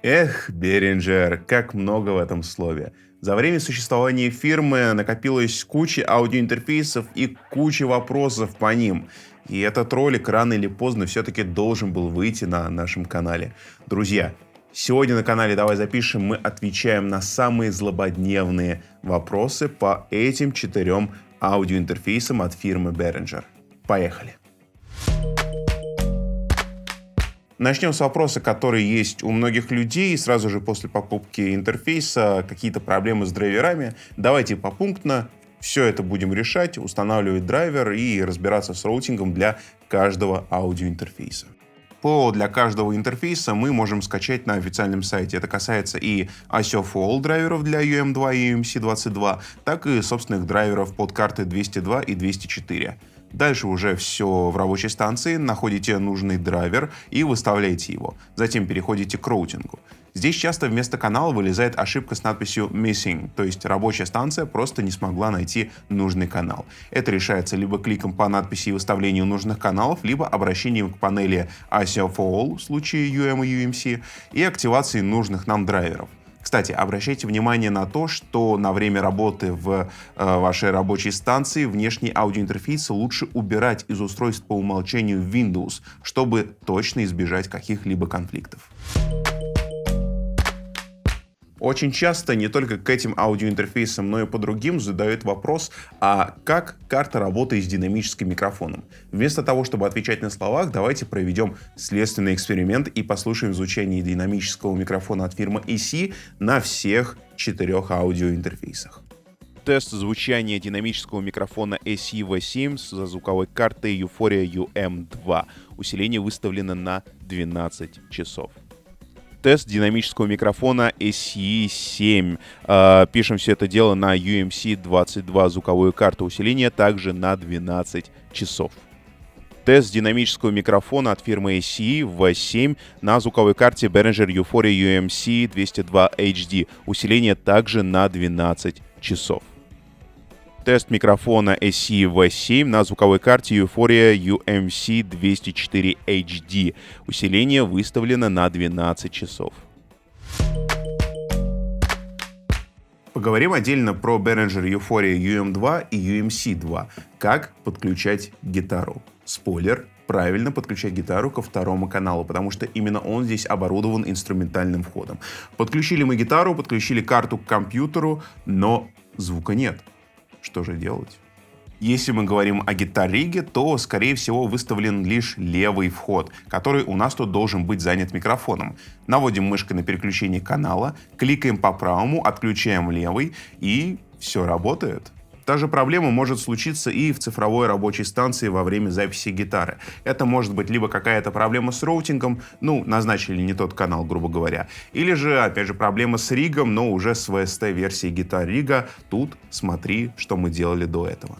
Эх, Behringer, как много в этом слове. За время существования фирмы накопилось куча аудиоинтерфейсов и куча вопросов по ним. И этот ролик рано или поздно все-таки должен был выйти на нашем канале. Друзья, сегодня на канале «Давай запишем» мы отвечаем на самые злободневные вопросы по этим 4 аудиоинтерфейсам от фирмы Behringer. Поехали! Начнем с вопроса, который есть у многих людей. Сразу же после покупки интерфейса какие-то проблемы с драйверами. Давайте попунктно все это будем решать, устанавливать драйвер и разбираться с роутингом для каждого аудиоинтерфейса. Для каждого интерфейса мы можем скачать на официальном сайте. Это касается и ASIO for All драйверов для UM2 и UMC22, так и собственных драйверов под карты 202 и 204. Дальше уже все в рабочей станции, находите нужный драйвер и выставляете его. Затем переходите к роутингу. Здесь часто вместо канала вылезает ошибка с надписью Missing, то есть рабочая станция просто не смогла найти нужный канал. Это решается либо кликом по надписи и выставлению нужных каналов, либо обращением к панели ASIO for All в случае UM и UMC и активацией нужных нам драйверов. Кстати, обращайте внимание на то, что на время работы в вашей рабочей станции внешние аудиоинтерфейсы лучше убирать из устройств по умолчанию Windows, чтобы точно избежать каких-либо конфликтов. Очень часто не только к этим аудиоинтерфейсам, но и по другим задают вопрос, а как карта работает с динамическим микрофоном? Вместо того, чтобы отвечать на словах, давайте проведем следственный эксперимент и послушаем звучание динамического микрофона от фирмы AC на всех 4 аудиоинтерфейсах. Тест звучания динамического микрофона AC-V7 со звуковой картой Euphoria UM2. Усиление выставлено на 12 часов. Тест динамического микрофона SE7. Пишем все это дело на UMC22 звуковую карту усиления, также на 12 часов. Тест динамического микрофона от фирмы SE V7 на звуковой карте Behringer Euphoria UMC202 HD. Усиление также на 12 часов. Тест микрофона SE V7 на звуковой карте Euphoria UMC204 HD. Усиление выставлено на 12 часов. Поговорим отдельно про Behringer Euphoria UM2 и UMC2. Как подключать гитару? Спойлер. Правильно подключать гитару ко второму каналу, потому что именно он здесь оборудован инструментальным входом. Подключили мы гитару, подключили карту к компьютеру, но звука нет. Что же делать? Если мы говорим о гитар-риге, то, скорее всего, выставлен лишь левый вход, который у нас тут должен быть занят микрофоном. Наводим мышкой на переключение канала, кликаем по правому, отключаем левый, и все работает. Та же проблема может случиться и в цифровой рабочей станции во время записи гитары. Это может быть либо какая-то проблема с роутингом, назначили не тот канал, грубо говоря, или же, опять же, проблема с ригом, но уже с VST-версией гитар-рига. Тут смотри, что мы делали до этого.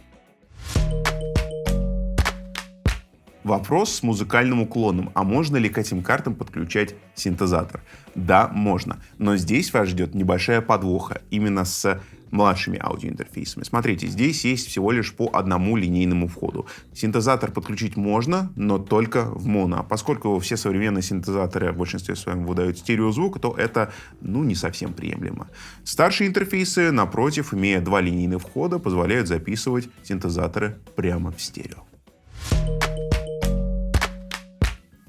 Вопрос с музыкальным уклоном. А можно ли к этим картам подключать синтезатор? Да, можно. Но здесь вас ждет небольшая подвоха именно с младшими аудиоинтерфейсами. Смотрите, здесь есть всего лишь по одному линейному входу. Синтезатор подключить можно, но только в моно. Поскольку все современные синтезаторы в большинстве своем выдают стереозвук, то это, не совсем приемлемо. Старшие интерфейсы, напротив, имея 2 линейных входа, позволяют записывать синтезаторы прямо в стерео.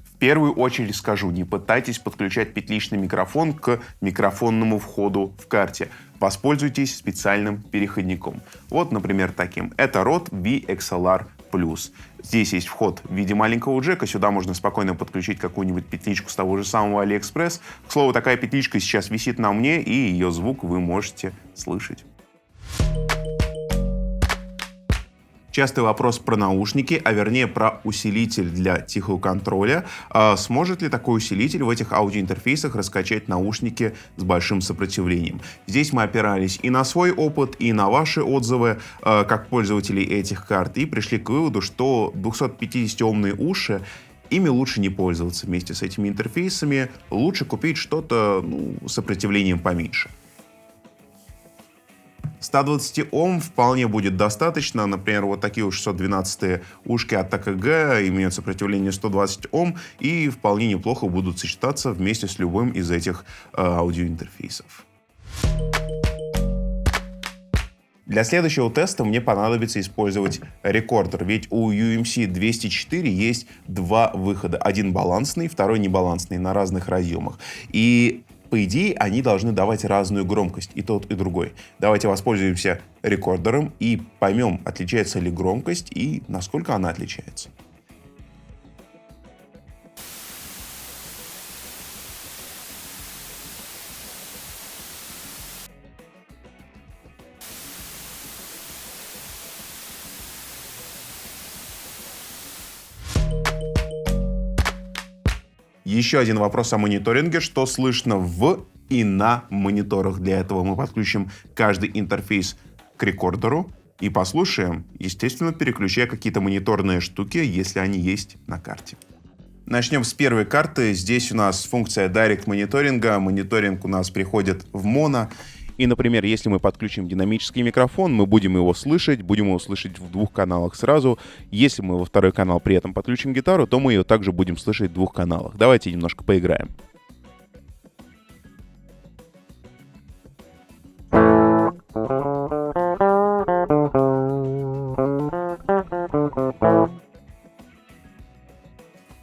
В первую очередь скажу, не пытайтесь подключать петличный микрофон к микрофонному входу в карте. Воспользуйтесь специальным переходником. Вот, например, таким. Это Rode VXLR+. Здесь есть вход в виде маленького джека. Сюда можно спокойно подключить какую-нибудь петличку с того же самого AliExpress. К слову, такая петличка сейчас висит на мне, и ее звук вы можете слышать. Частый вопрос про наушники, а вернее про усилитель для тихого контроля. Сможет ли такой усилитель в этих аудиоинтерфейсах раскачать наушники с большим сопротивлением? Здесь мы опирались и на свой опыт, и на ваши отзывы, как пользователей этих карт, и пришли к выводу, что 250-омные уши, ими лучше не пользоваться вместе с этими интерфейсами. Лучше купить что-то с сопротивлением поменьше. 120 Ом вполне будет достаточно. Например, вот такие вот 612 ушки от АКГ имеют сопротивление 120 Ом и вполне неплохо будут сочетаться вместе с любым из этих аудиоинтерфейсов. Для следующего теста мне понадобится использовать рекордер, ведь у UMC 204 есть два выхода. Один балансный, второй небалансный, на разных разъемах. И, по идее, они должны давать разную громкость, и тот, и другой. Давайте воспользуемся рекордером и поймем, отличается ли громкость и насколько она отличается. Еще один вопрос о мониторинге. Что слышно в и на мониторах? Для этого мы подключим каждый интерфейс к рекордеру и послушаем, естественно, переключая какие-то мониторные штуки, если они есть на карте. Начнем с первой карты. Здесь у нас функция Direct мониторинга. Мониторинг у нас приходит в моно. И, например, если мы подключим динамический микрофон, мы будем его слышать в двух каналах сразу. Если мы во второй канал при этом подключим гитару, то мы ее также будем слышать в двух каналах. Давайте немножко поиграем.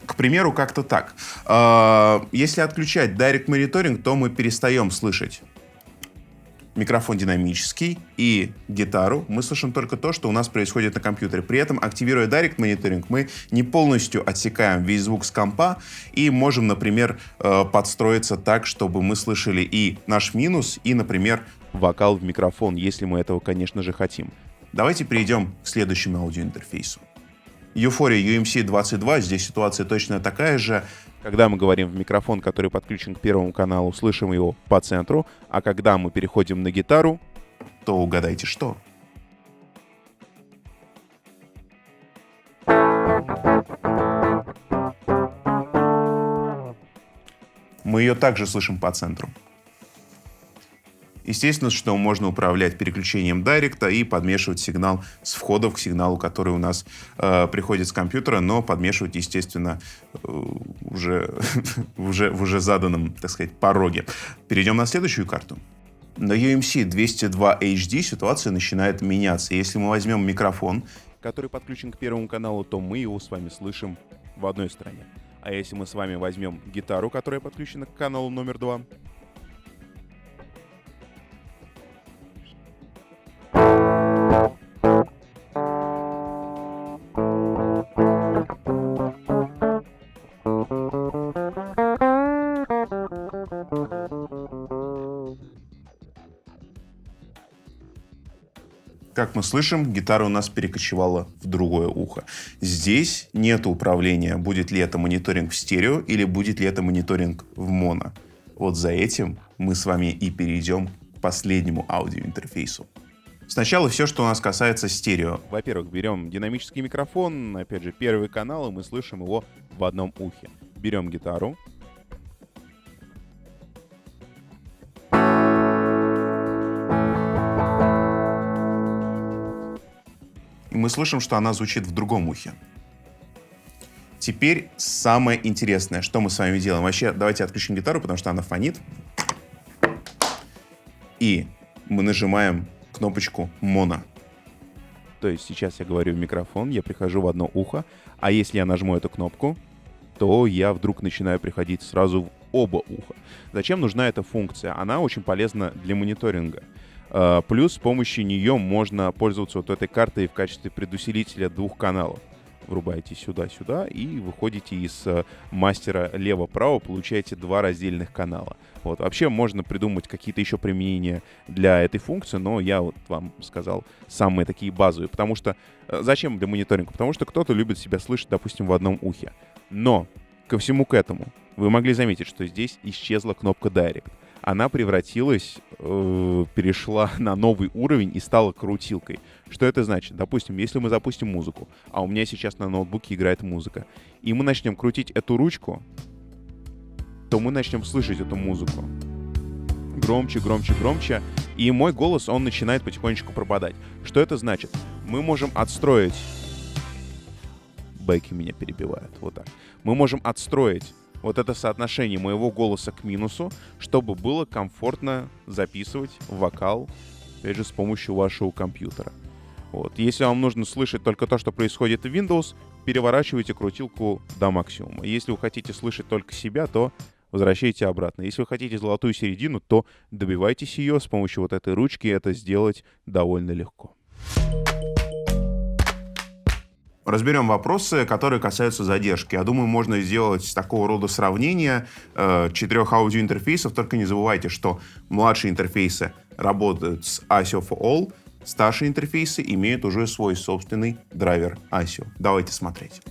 К примеру, как-то так. Если отключать Direct мониторинг, то мы перестаем слышать микрофон динамический и гитару. Мы слышим только то, что у нас происходит на компьютере. При этом, активируя Direct мониторинг, мы не полностью отсекаем весь звук с компа и можем, например, подстроиться так, чтобы мы слышали и наш минус, и, например, вокал в микрофон, если мы этого, конечно же, хотим. Давайте перейдем к следующему аудиоинтерфейсу. Euphoria UMC 22, здесь ситуация точно такая же. Когда мы говорим в микрофон, который подключен к первому каналу, слышим его по центру, а когда мы переходим на гитару, то угадайте что? Мы ее также слышим по центру. Естественно, что можно управлять переключением директа и подмешивать сигнал с входов к сигналу, который у нас приходит с компьютера, но подмешивать, естественно, уже в уже заданном, так сказать, пороге. Перейдем на следующую карту. На UMC 202 HD ситуация начинает меняться. Если мы возьмем микрофон, который подключен к первому каналу, то мы его с вами слышим в одной стороне. А если мы с вами возьмем гитару, которая подключена к каналу номер 2, как мы слышим, гитара у нас перекочевала в другое ухо. Здесь нет управления, будет ли это мониторинг в стерео или будет ли это мониторинг в моно. Вот за этим мы с вами и перейдем к последнему аудиоинтерфейсу. Сначала все, что у нас касается стерео. Во-первых, берем динамический микрофон, опять же, первый канал, и мы слышим его в одном ухе. Берем гитару. И мы слышим, что она звучит в другом ухе. Теперь самое интересное, что мы с вами делаем. Вообще, давайте отключим гитару, потому что она фонит. И мы нажимаем кнопочку «Моно». То есть сейчас я говорю в микрофон, я прихожу в одно ухо, а если я нажму эту кнопку, то я вдруг начинаю приходить сразу в оба уха. Зачем нужна эта функция? Она очень полезна для мониторинга. Плюс с помощью нее можно пользоваться вот этой картой в качестве предусилителя двух каналов. Врубаете сюда-сюда и выходите из мастера лево-право, получаете два раздельных канала. Вот. Вообще можно придумать какие-то еще применения для этой функции, но я вот вам сказал самые такие базовые. Потому что зачем для мониторинга? Потому что кто-то любит себя слышать, допустим, в одном ухе. Но ко всему к этому вы могли заметить, что здесь исчезла кнопка Direct. Она превратилась, перешла на новый уровень и стала крутилкой. Что это значит? Допустим, если мы запустим музыку, а у меня сейчас на ноутбуке играет музыка, и мы начнем крутить эту ручку, то мы начнем слышать эту музыку. Громче, громче, громче. И мой голос, он начинает потихонечку пропадать. Что это значит? Мы можем отстроить... Бэки меня перебивают. Вот так. Мы можем отстроить вот это соотношение моего голоса к минусу, чтобы было комфортно записывать вокал, опять же, с помощью вашего компьютера. Вот. Если вам нужно слышать только то, что происходит в Windows, переворачивайте крутилку до максимума. Если вы хотите слышать только себя, то возвращайте обратно. Если вы хотите золотую середину, то добивайтесь ее с помощью вот этой ручки. Это сделать довольно легко. Разберем вопросы, которые касаются задержки. Я думаю, можно сделать такого рода сравнение 4 аудиоинтерфейсов. Только не забывайте, что младшие интерфейсы работают с ASIO for All, старшие интерфейсы имеют уже свой собственный драйвер ASIO. Давайте смотреть.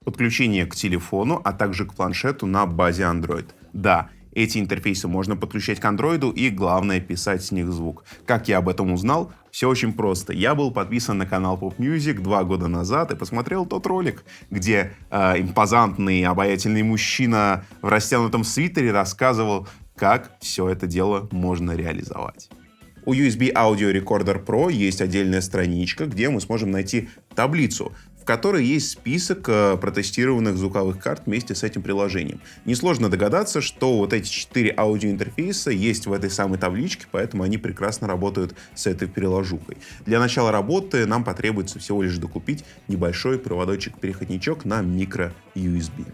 Подключение к телефону, а также к планшету на базе Android. Да, эти интерфейсы можно подключать к Android и, главное, писать с них звук. Как я об этом узнал? Все очень просто. Я был подписан на канал Pop Music 2 года назад и посмотрел тот ролик, где импозантный, обаятельный мужчина в растянутом свитере рассказывал, как все это дело можно реализовать. У USB Audio Recorder Pro есть отдельная страничка, где мы сможем найти таблицу, в которой есть список протестированных звуковых карт вместе с этим приложением. Несложно догадаться, что вот эти 4 аудиоинтерфейса есть в этой самой табличке, поэтому они прекрасно работают с этой переложухой. Для начала работы нам потребуется всего лишь докупить небольшой проводочек-переходничок на micro-USB.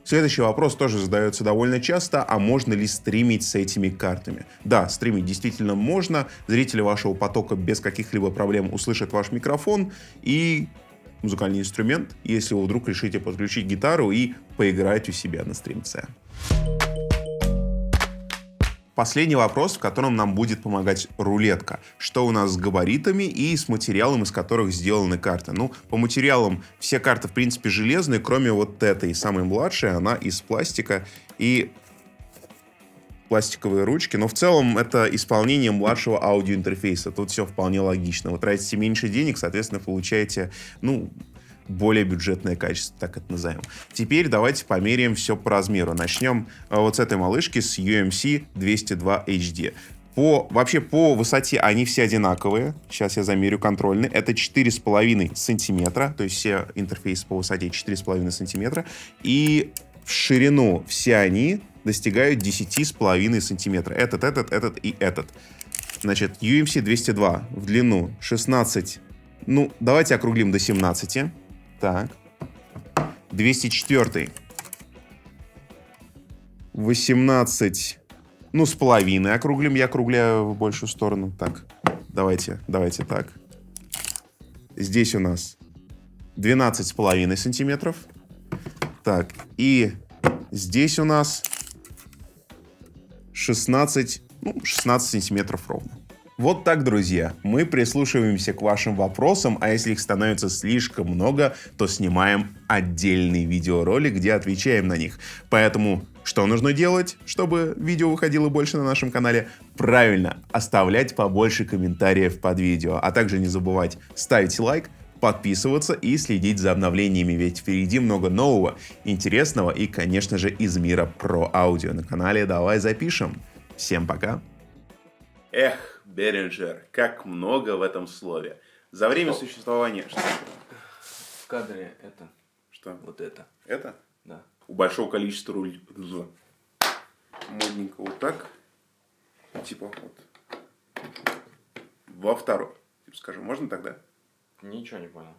Следующий вопрос тоже задается довольно часто, а можно ли стримить с этими картами? Да, стримить действительно можно, зрители вашего потока без каких-либо проблем услышат ваш микрофон и музыкальный инструмент, если вы вдруг решите подключить гитару и поиграть у себя на стримце. Последний вопрос, в котором нам будет помогать рулетка. Что у нас с габаритами и с материалом, из которых сделаны карты? Ну, по материалам все карты, в принципе, железные, кроме вот этой, самой младшей, она из пластика и пластиковые ручки. Но в целом это исполнение младшего аудиоинтерфейса. Тут все вполне логично. Вы тратите меньше денег, соответственно, получаете, более бюджетное качество, так это назовем. Теперь давайте померяем все по размеру. Начнем вот с этой малышки, с UMC 202 HD. Вообще по высоте они все одинаковые. Сейчас я замерю контрольный. Это 4,5 сантиметра. То есть все интерфейсы по высоте 4,5 сантиметра. И в ширину все они достигают 10,5 сантиметра. Этот и этот. Значит, UMC 202 в длину 16. Давайте округлим до 17. Так. 204. 18. С половиной округлим. Я округляю в большую сторону. Так. Давайте так. Здесь у нас 12,5 сантиметров. Так, и здесь у нас 16 сантиметров ровно. Вот так, друзья. Мы прислушиваемся к вашим вопросам, а если их становится слишком много, то снимаем отдельный видеоролик, где отвечаем на них. Поэтому что нужно делать, чтобы видео выходило больше на нашем канале? Правильно, оставлять побольше комментариев под видео, а также не забывать ставить лайк, подписываться и следить за обновлениями, ведь впереди много нового, интересного и, конечно же, из мира про аудио на канале «Давай запишем». Всем пока! Эх, Behringer, как много в этом слове. За время существования... Что? В кадре это. Что? Вот это. Это? Да. У большого количества рулей. Модненько вот так. Типа вот. Во второй. Типа, скажем, можно тогда? Ничего не понял.